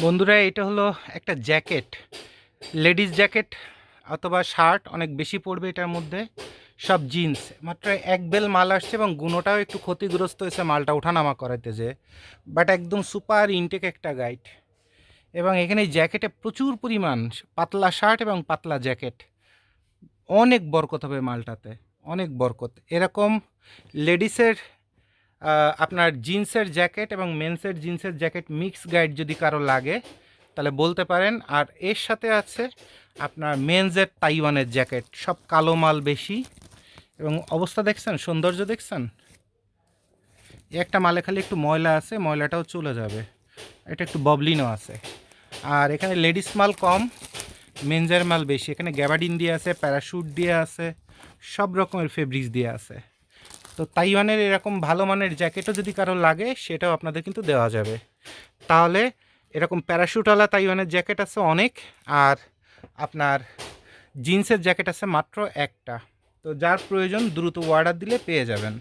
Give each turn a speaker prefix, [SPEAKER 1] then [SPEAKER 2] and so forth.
[SPEAKER 1] বন্ধুরা, এটা হলো একটা জ্যাকেট, লেডিস জ্যাকেট অথবা শার্ট। অনেক বেশি পড়বে এটার মধ্যে। সব জিন্স, মাত্র এক বেল মাল আসছে এবং গুণটাও একটু ক্ষতিগ্রস্ত হয়েছে মালটা ওঠানামা করাতে যে, বাট একদম সুপার ইনটেক একটা গাইড। এবং এখানে জ্যাকেটে প্রচুর পরিমাণ পাতলা শার্ট এবং পাতলা জ্যাকেট। অনেক বরকত হবে মালটাতে, অনেক বরকত। এরকম লেডিসের আপনার জিন্সের জ্যাকেট এবং মেন্সের জিন্সের জ্যাকেট মিক্স গাইড যদি কারো লাগে তাহলে বলতে পারেন। আর এর সাথে আছে আপনার মেন্সের তাইওয়ানের জ্যাকেট, সব কালো মাল বেশি। এবং অবস্থা দেখছেন, সৌন্দর্য দেখছেন। একটা মালে খালি একটু ময়লা আছে, ময়লাটাও চলে যাবে। এটা একটু ববলিনও আছে। আর এখানে লেডিস মাল কম, মেন্সের মাল বেশি। এখানে গ্যাবার্ডিন দিয়ে আছে, প্যারাশুট দিয়ে আছে, সব রকমের ফেব্রিক্স দিয়ে আছে। তো তাইওয়ানের এরকম ভালো মানের জ্যাকেটও যদি কারো লাগে সেটাও আপনাদের কিন্তু দেওয়া যাবে। তাহলে এরকম প্যারাশুটওয়ালা তাইওয়ানের জ্যাকেট আছে অনেক, আর আপনার জিন্সের জ্যাকেট আছে মাত্র একটা। তো যার প্রয়োজন দ্রুত অর্ডার দিলে পেয়ে যাবেন।